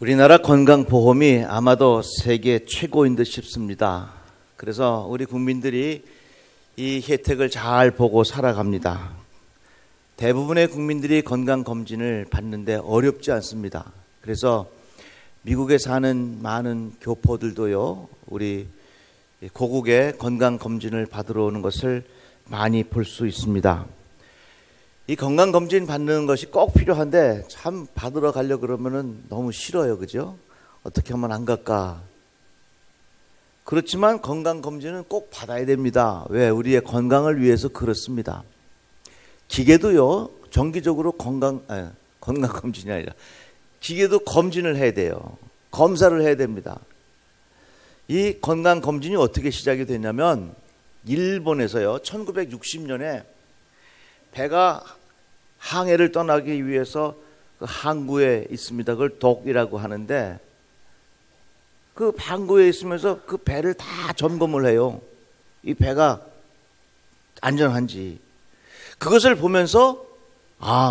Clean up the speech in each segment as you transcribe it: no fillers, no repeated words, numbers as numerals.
우리나라 건강보험이 아마도 세계 최고인 듯 싶습니다. 그래서 우리 국민들이 이 혜택을 잘 보고 살아갑니다. 대부분의 국민들이 건강검진을 받는데 어렵지 않습니다. 그래서 미국에 사는 많은 교포들도요, 우리 고국의 건강검진을 받으러 오는 것을 많이 볼 수 있습니다. 이 건강검진 받는 것이 꼭 필요한데 참 받으러 가려고 그러면은 너무 싫어요. 그죠? 어떻게 하면 안 갈까? 그렇지만 건강검진은 꼭 받아야 됩니다. 왜? 우리의 건강을 위해서 그렇습니다. 기계도요, 정기적으로 건강검진이 아니라 기계도 검진을 해야 돼요. 검사를 해야 됩니다. 이 건강검진이 어떻게 시작이 됐냐면 일본에서요, 1960년에 배가 항해를 떠나기 위해서 그 항구에 있습니다. 그걸 독이라고 하는데 그 항구에 있으면서 그 배를 다 점검을 해요. 이 배가 안전한지. 그것을 보면서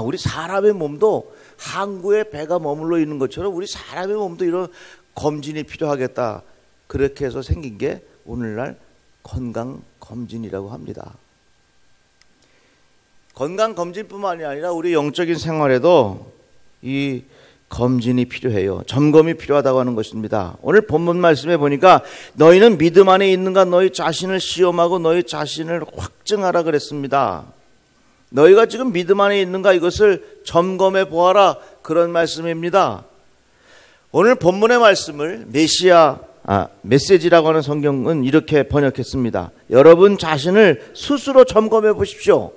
우리 사람의 몸도 항구에 배가 머물러 있는 것처럼 우리 사람의 몸도 이런 검진이 필요하겠다. 그렇게 해서 생긴 게 오늘날 건강검진이라고 합니다. 건강검진뿐만이 아니라 우리 영적인 생활에도 이 검진이 필요해요. 점검이 필요하다고 하는 것입니다. 오늘 본문 말씀에 보니까 너희는 믿음 안에 있는가 너희 자신을 시험하고 너희 자신을 확증하라 그랬습니다. 너희가 지금 믿음 안에 있는가 이것을 점검해 보아라 그런 말씀입니다. 오늘 본문의 말씀을 메시지라고 하는 성경은 이렇게 번역했습니다. 여러분 자신을 스스로 점검해 보십시오.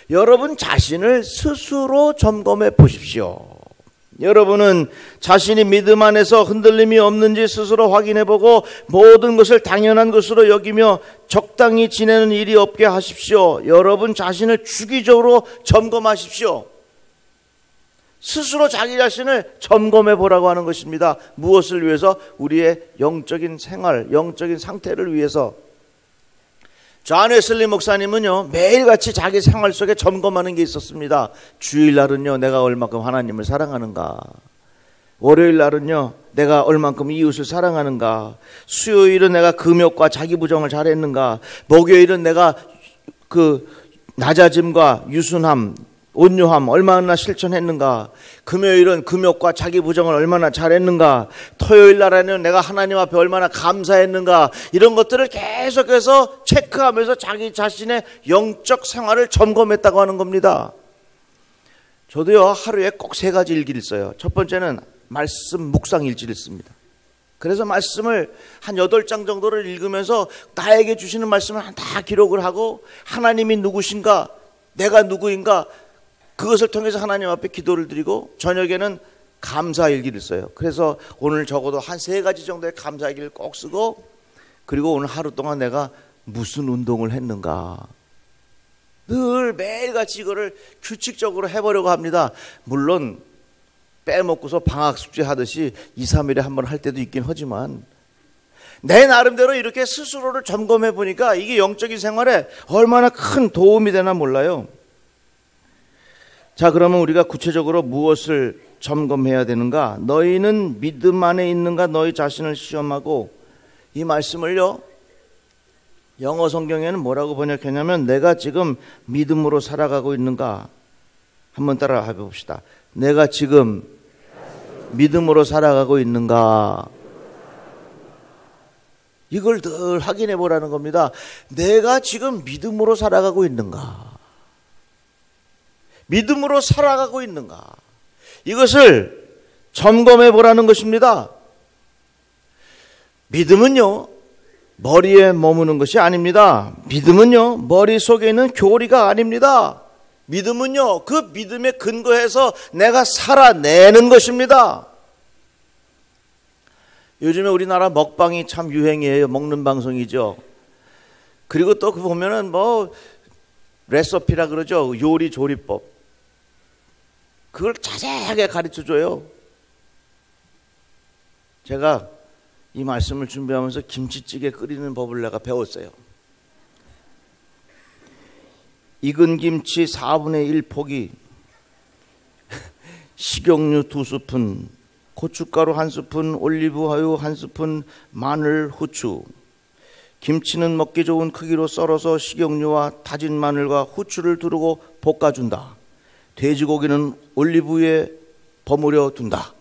여러분 자신을 스스로 점검해 보십시오. 여러분은 자신이 믿음 안에서 흔들림이 없는지 스스로 확인해 보고 모든 것을 당연한 것으로 여기며 적당히 지내는 일이 없게 하십시오. 여러분 자신을 주기적으로 점검하십시오. 스스로 자기 자신을 점검해 보라고 하는 것입니다. 무엇을 위해서? 우리의 영적인 생활, 영적인 상태를 위해서. 존 웨슬리 목사님은요, 매일같이 자기 생활 속에 점검하는 게 있었습니다. 주일날은요, 내가 얼마큼 하나님을 사랑하는가. 월요일날은요, 내가 얼만큼 이웃을 사랑하는가. 수요일은 내가 금욕과 자기부정을 잘했는가. 목요일은 내가 낮아짐과 유순함, 온유함 얼마나 실천했는가. 금요일은 금욕과 자기 부정을 얼마나 잘했는가. 토요일 날에는 내가 하나님 앞에 얼마나 감사했는가. 이런 것들을 계속해서 체크하면서 자기 자신의 영적 생활을 점검했다고 하는 겁니다. 저도요, 하루에 꼭 3가지 일기를 써요. 첫 번째는 말씀 묵상 일지를 씁니다. 그래서 말씀을 한 8장 정도를 읽으면서 나에게 주시는 말씀을 다 기록을 하고 하나님이 누구신가, 내가 누구인가, 그것을 통해서 하나님 앞에 기도를 드리고 저녁에는 감사일기를 써요. 그래서 오늘 적어도 한 3가지 정도의 감사일기를 꼭 쓰고, 그리고 오늘 하루 동안 내가 무슨 운동을 했는가 늘 매일같이 이거를 규칙적으로 해보려고 합니다. 물론 빼먹고서 방학 숙제 하듯이 2, 3일에 한 번 할 때도 있긴 하지만 내 나름대로 이렇게 스스로를 점검해 보니까 이게 영적인 생활에 얼마나 큰 도움이 되나 몰라요. 자, 그러면 우리가 구체적으로 무엇을 점검해야 되는가? 너희는 믿음 안에 있는가 너희 자신을 시험하고, 이 말씀을요, 영어 성경에는 뭐라고 번역했냐면 내가 지금 믿음으로 살아가고 있는가? 한번 따라 해봅시다. 내가 지금 믿음으로 살아가고 있는가? 이걸 늘 확인해 보라는 겁니다. 내가 지금 믿음으로 살아가고 있는가? 믿음으로 살아가고 있는가? 이것을 점검해 보라는 것입니다. 믿음은요, 머리에 머무는 것이 아닙니다. 믿음은요, 머릿속에 있는 교리가 아닙니다. 믿음은요, 그 믿음에 근거해서 내가 살아내는 것입니다. 요즘에 우리나라 먹방이 참 유행이에요. 먹는 방송이죠. 그리고 또 그 보면은 레시피라 그러죠. 요리 조리법. 그걸 자세하게 가르쳐줘요. 제가 이 말씀을 준비하면서 김치찌개 끓이는 법을 내가 배웠어요. 익은 김치 4분의 1 포기, 식용유 2스푼, 고춧가루 1스푼, 올리브유 1스푼, 마늘, 후추. 김치는 먹기 좋은 크기로 썰어서 식용유와 다진 마늘과 후추를 두르고 볶아준다. 돼지고기는 올리브유에 버무려 둔다.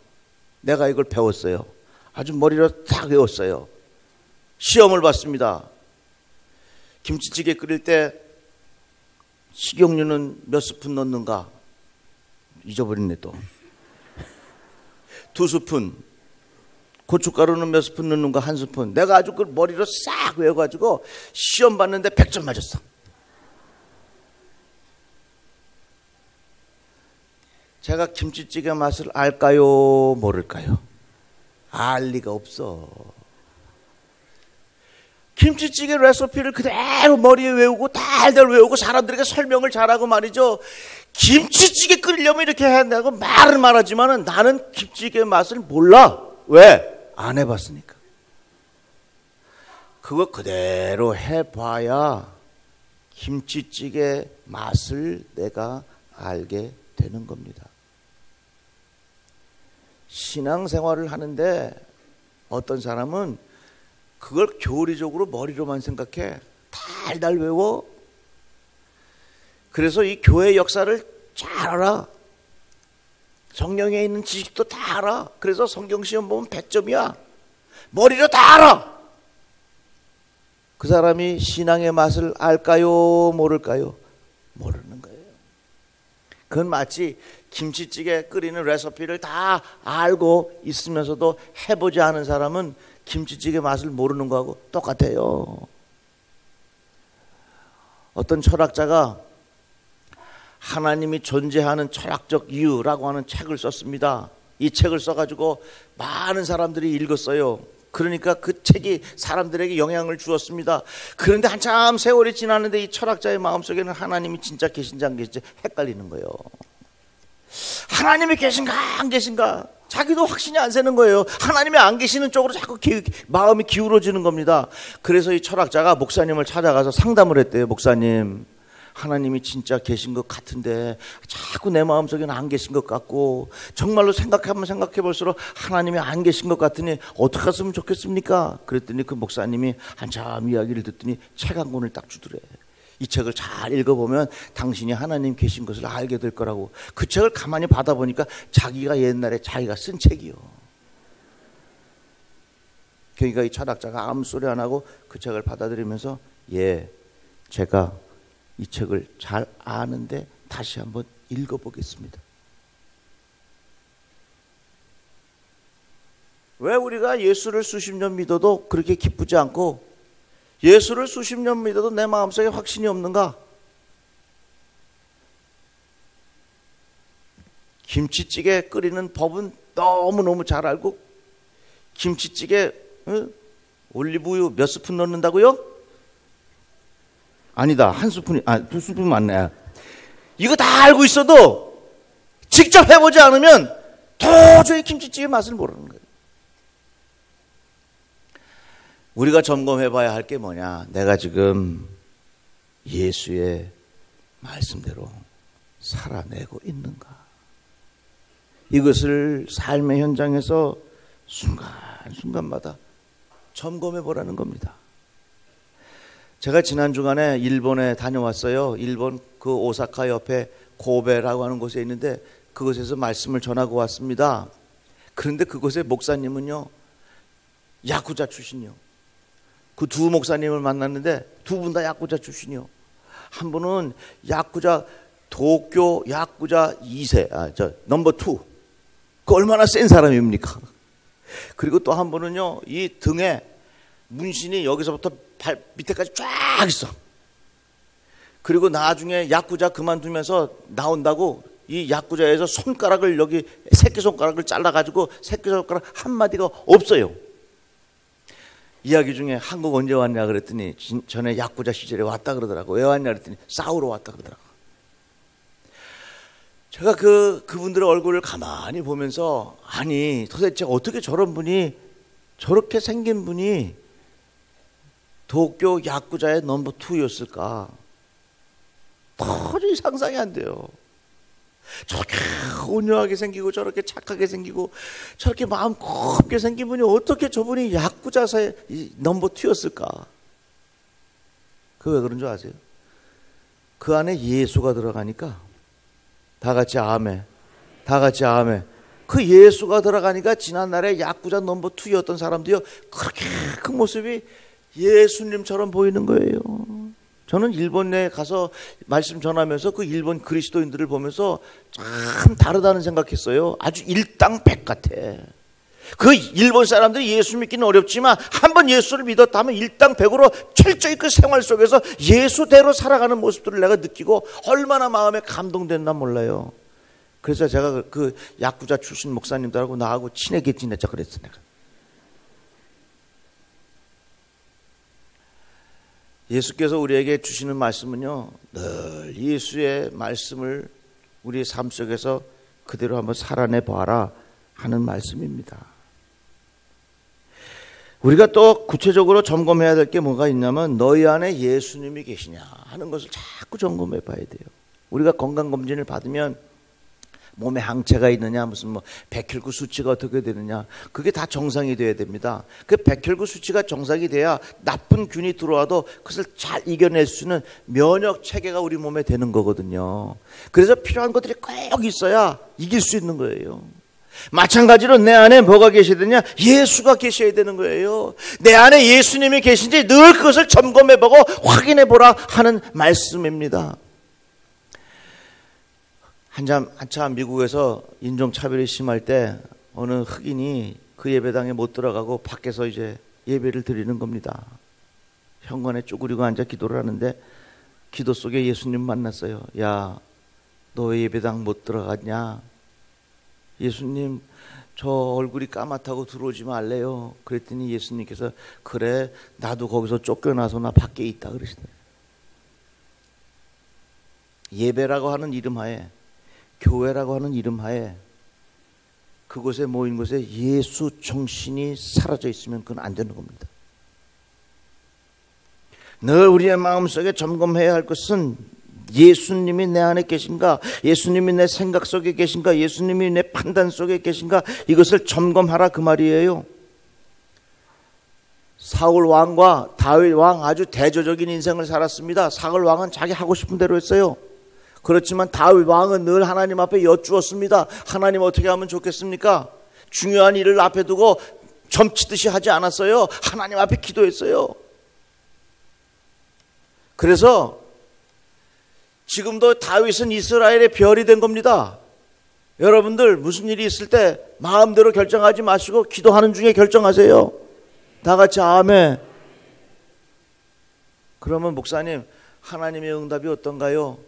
내가 이걸 배웠어요. 아주 머리로 딱 외웠어요. 시험을 봤습니다. 김치찌개 끓일 때 식용유는 몇 스푼 넣는가? 잊어버렸네 또. 2스푼. 고춧가루는 몇 스푼 넣는가? 1스푼. 내가 아주 그 머리로 싹 외워가지고 시험 봤는데 100점 맞았어. 제가 김치찌개 맛을 알까요? 모를까요? 알 리가 없어. 김치찌개 레시피를 그대로 머리에 외우고 달달 외우고 사람들에게 설명을 잘하고 말이죠. 김치찌개 끓이려면 이렇게 해야 된다고 말은 말하지만 나는 김치찌개 맛을 몰라. 왜? 안 해봤으니까. 그거 그대로 해봐야 김치찌개 맛을 내가 알게 되는 겁니다. 신앙생활을 하는데 어떤 사람은 그걸 교리적으로 머리로만 생각해. 달달 외워. 그래서 이 교회 역사를 잘 알아. 성경에 있는 지식도 다 알아. 그래서 성경 시험 보면 100점이야. 머리로 다 알아. 그 사람이 신앙의 맛을 알까요? 모를까요? 모르는 거예요. 그건 마치 김치찌개 끓이는 레시피를 다 알고 있으면서도 해보지 않은 사람은 김치찌개 맛을 모르는 거하고 똑같아요. 어떤 철학자가 하나님이 존재하는 철학적 이유라고 하는 책을 썼습니다. 이 책을 써가지고 많은 사람들이 읽었어요. 그러니까 그 책이 사람들에게 영향을 주었습니다. 그런데 한참 세월이 지났는데 이 철학자의 마음속에는 하나님이 진짜 계신지 안 계신지 헷갈리는 거예요. 하나님이 계신가 안 계신가 자기도 확신이 안 서는 거예요. 하나님이 안 계시는 쪽으로 자꾸 마음이 기울어지는 겁니다. 그래서 이 철학자가 목사님을 찾아가서 상담을 했대요. 목사님, 하나님이 진짜 계신 것 같은데 자꾸 내 마음속에는 안 계신 것 같고 정말로 생각하면 생각해 볼수록 하나님이 안 계신 것 같으니 어떻게 했으면 좋겠습니까? 그랬더니 그 목사님이 한참 이야기를 듣더니 책 한 권을 딱 주더래. 이 책을 잘 읽어보면 당신이 하나님 계신 것을 알게 될 거라고. 그 책을 가만히 받아보니까 자기가 옛날에 자기가 쓴 책이요. 그러니까 이 철학자가 아무 소리 안 하고 그 책을 받아들이면서 예, 제가 이 책을 잘 아는데 다시 한번 읽어보겠습니다. 왜 우리가 예수를 수십 년 믿어도 그렇게 기쁘지 않고 예수를 수십 년 믿어도 내 마음속에 확신이 없는가? 김치찌개 끓이는 법은 너무너무 잘 알고 김치찌개 올리브유 몇 스푼 넣는다고요? 아니다. 1스푼이 2스푼 맞네. 이거 다 알고 있어도 직접 해보지 않으면 도저히 김치찌개 맛을 모르는 거예요. 우리가 점검해봐야 할 게 뭐냐? 내가 지금 예수의 말씀대로 살아내고 있는가? 이것을 삶의 현장에서 순간순간마다 점검해보라는 겁니다. 제가 지난 주간에 일본에 다녀왔어요. 일본 그 오사카 옆에 고베라고 하는 곳에 있는데 그곳에서 말씀을 전하고 왔습니다. 그런데 그곳의 목사님은요, 야쿠자 출신이요. 그 두 목사님을 만났는데 두 분 다 야쿠자 출신이요. 한 분은 야쿠자 도쿄 야쿠자 2세, 넘버 2. 그 얼마나 센 사람입니까? 그리고 또 한 분은요, 이 등에 문신이 여기서부터 발 밑에까지 쫙 있어. 그리고 나중에 야쿠자 그만두면서 나온다고 이 야쿠자에서 손가락을 여기 새끼손가락을 잘라가지고 새끼손가락 한마디가 없어요. 이야기 중에 한국 언제 왔냐 그랬더니 전에 야쿠자 시절에 왔다 그러더라고. 왜 왔냐 그랬더니 싸우러 왔다 그러더라고. 제가 그분들의 얼굴을 가만히 보면서 아니 도대체 어떻게 저런 분이 저렇게 생긴 분이 도쿄 야쿠자의 넘버 2였을까? 도저히 상상이 안 돼요. 저렇게 온유하게 생기고 저렇게 착하게 생기고 저렇게 마음 곱게 생긴 분이 어떻게 저분이 야쿠자사의 넘버 2였을까? 그 왜 그런 줄 아세요? 그 안에 예수가 들어가니까 다 같이 아멘. 다 같이 아멘. 그 예수가 들어가니까 지난날에 야쿠자 넘버 2였던 사람도요 그렇게 그 모습이 예수님처럼 보이는 거예요. 저는 일본에 가서 말씀 전하면서 그 일본 그리스도인들을 보면서 참 다르다는 생각했어요. 아주 일당백 같아. 그 일본 사람들이 예수 믿기는 어렵지만 한번 예수를 믿었다 하면 일당백으로 철저히 그 생활 속에서 예수대로 살아가는 모습들을 내가 느끼고 얼마나 마음에 감동됐나 몰라요. 그래서 제가 그 야쿠자 출신 목사님들하고 나하고 친하게 지냈자 그랬어 내가. 예수께서 우리에게 주시는 말씀은요, 늘 예수의 말씀을 우리의 삶 속에서 그대로 한번 살아내 봐라 하는 말씀입니다. 우리가 또 구체적으로 점검해야 될 게 뭐가 있냐면 너희 안에 예수님이 계시냐 하는 것을 자꾸 점검해 봐야 돼요. 우리가 건강검진을 받으면 몸에 항체가 있느냐, 무슨 뭐 백혈구 수치가 어떻게 되느냐, 그게 다 정상이 돼야 됩니다. 그 백혈구 수치가 정상이 돼야 나쁜 균이 들어와도 그것을 잘 이겨낼 수 있는 면역 체계가 우리 몸에 되는 거거든요. 그래서 필요한 것들이 꼭 있어야 이길 수 있는 거예요. 마찬가지로 내 안에 뭐가 계셔야 되냐? 예수가 계셔야 되는 거예요. 내 안에 예수님이 계신지 늘 그것을 점검해보고 확인해보라 하는 말씀입니다. 한참 미국에서 인종차별이 심할 때 어느 흑인이 그 예배당에 못 들어가고 밖에서 이제 예배를 드리는 겁니다. 현관에 쪼그리고 앉아 기도를 하는데 기도 속에 예수님 만났어요. 야, 너 왜 예배당 못 들어갔냐? 예수님, 저 얼굴이 까맣다고 들어오지 말래요. 그랬더니 예수님께서 그래, 나도 거기서 쫓겨나서 나 밖에 있다 그러시더라고요. 예배라고 하는 이름 하에, 교회라고 하는 이름 하에 그곳에 모인 곳에 예수 정신이 사라져 있으면 그건 안 되는 겁니다. 늘 우리의 마음속에 점검해야 할 것은 예수님이 내 안에 계신가, 예수님이 내 생각 속에 계신가, 예수님이 내 판단 속에 계신가, 이것을 점검하라 그 말이에요. 사울 왕과 다윗 왕 아주 대조적인 인생을 살았습니다. 사울 왕은 자기 하고 싶은 대로 했어요. 그렇지만 다윗 왕은 늘 하나님 앞에 여쭈었습니다. 하나님 어떻게 하면 좋겠습니까? 중요한 일을 앞에 두고 점치듯이 하지 않았어요. 하나님 앞에 기도했어요. 그래서 지금도 다윗은 이스라엘의 별이 된 겁니다. 여러분들 무슨 일이 있을 때 마음대로 결정하지 마시고 기도하는 중에 결정하세요. 다 같이 아멘. 그러면 목사님, 하나님의 응답이 어떤가요?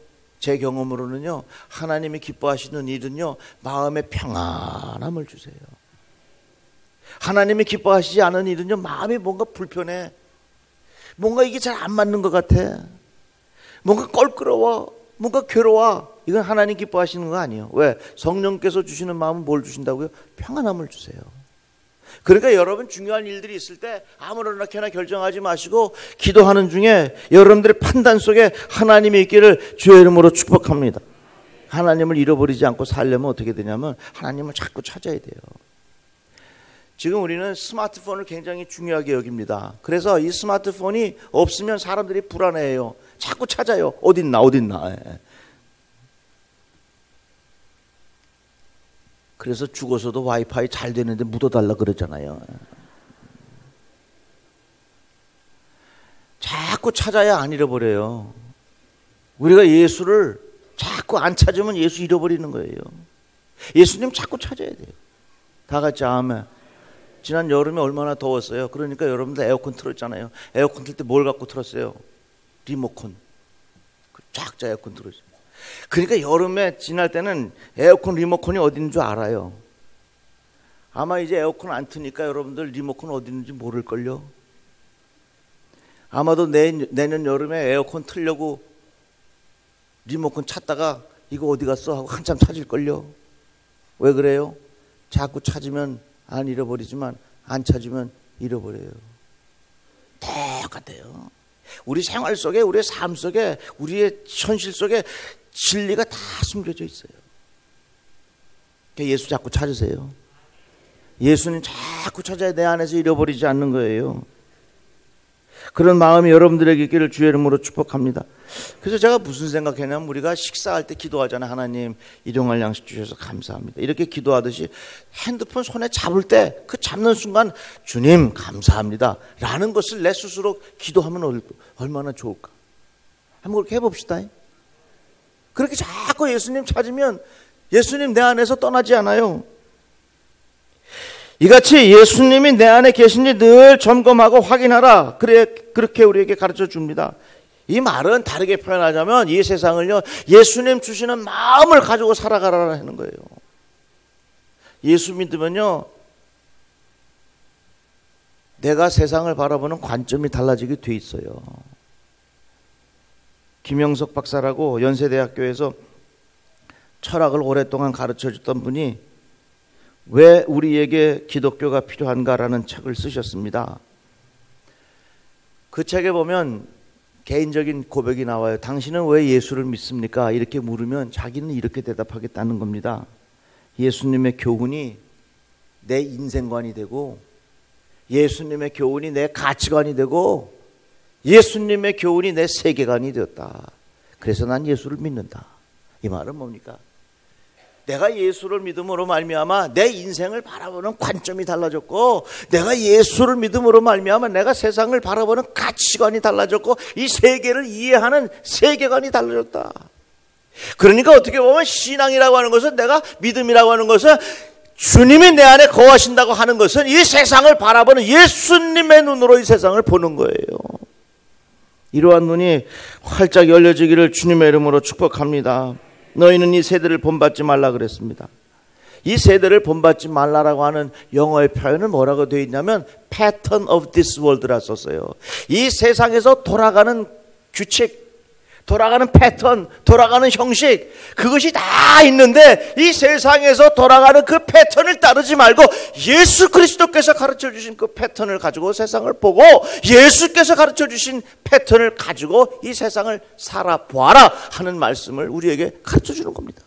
제 경험으로는요, 하나님이 기뻐하시는 일은요, 마음에 평안함을 주세요. 하나님이 기뻐하시지 않은 일은요, 마음이 뭔가 불편해. 뭔가 이게 잘 안 맞는 것 같아. 뭔가 껄끄러워. 뭔가 괴로워. 이건 하나님 기뻐하시는 거 아니에요. 왜? 성령께서 주시는 마음은 뭘 주신다고요? 평안함을 주세요. 그러니까 여러분 중요한 일들이 있을 때 아무렇게나 결정하지 마시고 기도하는 중에 여러분들의 판단 속에 하나님이 있기를 주의 이름으로 축복합니다. 하나님을 잃어버리지 않고 살려면 어떻게 되냐면 하나님을 자꾸 찾아야 돼요. 지금 우리는 스마트폰을 굉장히 중요하게 여깁니다. 그래서 이 스마트폰이 없으면 사람들이 불안해해요. 자꾸 찾아요. 어딨나. 그래서 죽어서도 와이파이 잘 되는데 묻어달라 그러잖아요. 자꾸 찾아야 안 잃어버려요. 우리가 예수를 자꾸 안 찾으면 예수 잃어버리는 거예요. 예수님 자꾸 찾아야 돼요. 다 같이 아멘. 지난 여름에 얼마나 더웠어요. 그러니까 여러분들 에어컨 틀었잖아요. 에어컨 틀 때 뭘 갖고 틀었어요? 리모컨. 작자 에어컨 틀었어요. 그러니까 여름에 지날 때는 에어컨 리모컨이 어디 있는 줄 알아요. 아마 이제 에어컨 안 트니까 여러분들 리모컨 어디 있는지 모를걸요. 아마도 내년 여름에 에어컨 틀려고 리모컨 찾다가 이거 어디 갔어 하고 한참 찾을걸요. 왜 그래요? 자꾸 찾으면 안 잃어버리지만 안 찾으면 잃어버려요. 똑같아요. 우리 생활 속에, 우리의 삶 속에, 우리의 현실 속에 진리가 다 숨겨져 있어요. 예수 자꾸 찾으세요. 예수님 자꾸 찾아야 내 안에서 잃어버리지 않는 거예요. 그런 마음이 여러분들에게 있기를 주의 이름으로 축복합니다. 그래서 제가 무슨 생각했냐면, 우리가 식사할 때 기도하잖아요. 하나님 일용할 양식 주셔서 감사합니다. 이렇게 기도하듯이 핸드폰 손에 잡을 때 그 잡는 순간 주님 감사합니다 라는 것을 내 스스로 기도하면 얼마나 좋을까. 한번 그렇게 해봅시다. 그렇게 자꾸 예수님 찾으면 예수님 내 안에서 떠나지 않아요. 이같이 예수님이 내 안에 계신지 늘 점검하고 확인하라. 그렇게 우리에게 가르쳐 줍니다. 이 말은 다르게 표현하자면 이 세상을요, 예수님 주시는 마음을 가지고 살아가라는 거예요. 예수 믿으면요, 내가 세상을 바라보는 관점이 달라지게 돼 있어요. 김영석 박사라고 연세대학교에서 철학을 오랫동안 가르쳐 줬던 분이 왜 우리에게 기독교가 필요한가라는 책을 쓰셨습니다. 그 책에 보면 개인적인 고백이 나와요. 당신은 왜 예수를 믿습니까? 이렇게 물으면 자기는 이렇게 대답하겠다는 겁니다. 예수님의 교훈이 내 인생관이 되고, 예수님의 교훈이 내 가치관이 되고, 예수님의 교훈이 내 세계관이 되었다. 그래서 난 예수를 믿는다. 이 말은 뭡니까? 내가 예수를 믿음으로 말미암아 내 인생을 바라보는 관점이 달라졌고, 내가 예수를 믿음으로 말미암아 내가 세상을 바라보는 가치관이 달라졌고, 이 세계를 이해하는 세계관이 달라졌다. 그러니까 어떻게 보면 신앙이라고 하는 것은, 내가 믿음이라고 하는 것은, 주님이 내 안에 거하신다고 하는 것은 이 세상을 바라보는 예수님의 눈으로 이 세상을 보는 거예요. 이러한 눈이 활짝 열려지기를 주님의 이름으로 축복합니다. 너희는 이 세대를 본받지 말라 그랬습니다. 이 세대를 본받지 말라라고 하는 영어의 표현은 뭐라고 되어 있냐면 pattern of this world라 썼어요. 이 세상에서 돌아가는 규칙, 돌아가는 패턴, 돌아가는 형식, 그것이 다 있는데 이 세상에서 돌아가는 그 패턴을 따르지 말고 예수 그리스도께서 가르쳐 주신 그 패턴을 가지고 세상을 보고, 예수께서 가르쳐 주신 패턴을 가지고 이 세상을 살아보아라 하는 말씀을 우리에게 가르쳐 주는 겁니다.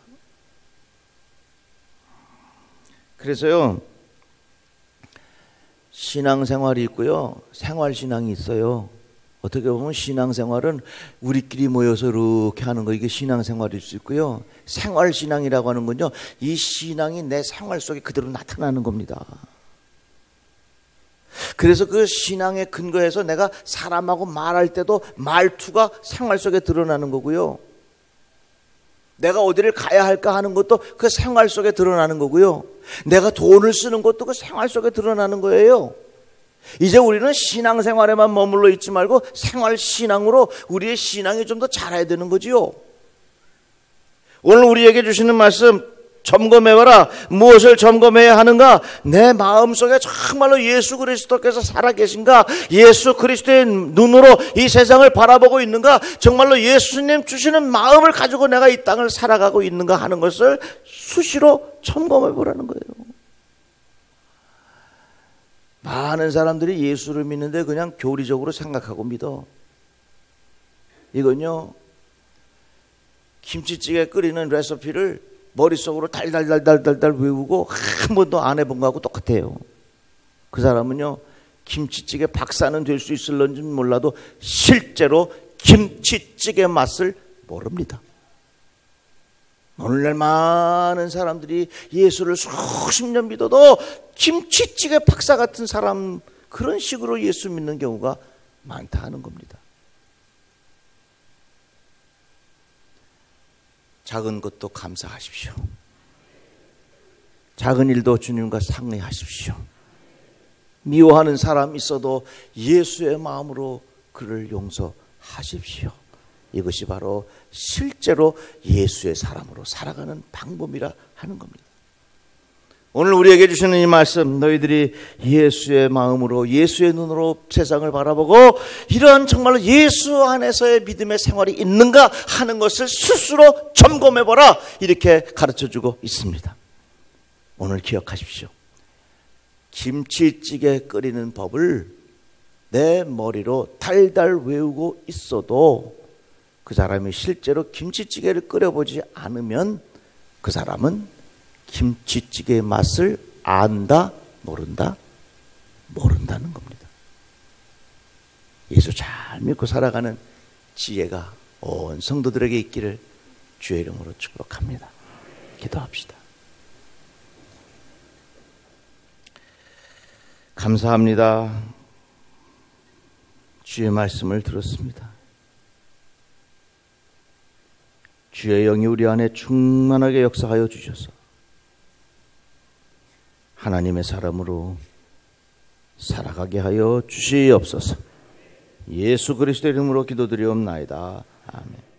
그래서요, 신앙생활이 있고요, 생활신앙이 있어요. 어떻게 보면 신앙생활은 우리끼리 모여서 이렇게 하는 거, 이게 신앙생활일 수 있고요, 생활신앙이라고 하는 건요, 이 신앙이 내 생활 속에 그대로 나타나는 겁니다. 그래서 그 신앙에 근거해서 내가 사람하고 말할 때도 말투가 생활 속에 드러나는 거고요, 내가 어디를 가야 할까 하는 것도 그 생활 속에 드러나는 거고요, 내가 돈을 쓰는 것도 그 생활 속에 드러나는 거예요. 이제 우리는 신앙생활에만 머물러 있지 말고 생활신앙으로 우리의 신앙이 좀 더 자라야 되는 거지요. 오늘 우리에게 주시는 말씀, 점검해봐라. 무엇을 점검해야 하는가? 내 마음속에 정말로 예수 그리스도께서 살아계신가? 예수 그리스도의 눈으로 이 세상을 바라보고 있는가? 정말로 예수님 주시는 마음을 가지고 내가 이 땅을 살아가고 있는가 하는 것을 수시로 점검해보라는 거예요. 많은 사람들이 예수를 믿는데 그냥 교리적으로 생각하고 믿어. 이건요, 김치찌개 끓이는 레시피를 머릿속으로 달달달달달달 외우고 한 번도 안 해본 거하고 똑같아요. 그 사람은요, 김치찌개 박사는 될 수 있을런지 몰라도 실제로 김치찌개 맛을 모릅니다. 오늘날 많은 사람들이 예수를 수십 년 믿어도 김치찌개 박사 같은 사람, 그런 식으로 예수 믿는 경우가 많다 하는 겁니다. 작은 것도 감사하십시오. 작은 일도 주님과 상의하십시오. 미워하는 사람 있어도 예수의 마음으로 그를 용서하십시오. 이것이 바로 실제로 예수의 사람으로 살아가는 방법이라 하는 겁니다. 오늘 우리에게 주시는 이 말씀, 너희들이 예수의 마음으로, 예수의 눈으로 세상을 바라보고 이런 정말로 예수 안에서의 믿음의 생활이 있는가 하는 것을 스스로 점검해보라, 이렇게 가르쳐주고 있습니다. 오늘 기억하십시오. 김치찌개 끓이는 법을 내 머리로 달달 외우고 있어도 그 사람이 실제로 김치찌개를 끓여보지 않으면 그 사람은 김치찌개의 맛을 안다? 모른다? 모른다는 겁니다. 예수 잘 믿고 살아가는 지혜가 온 성도들에게 있기를 주의 이름으로 축복합니다. 기도합시다. 감사합니다. 주의 말씀을 들었습니다. 주의 영이 우리 안에 충만하게 역사하여 주셔서 하나님의 사람으로 살아가게 하여 주시옵소서. 예수 그리스도의 이름으로 기도드리옵나이다. 아멘.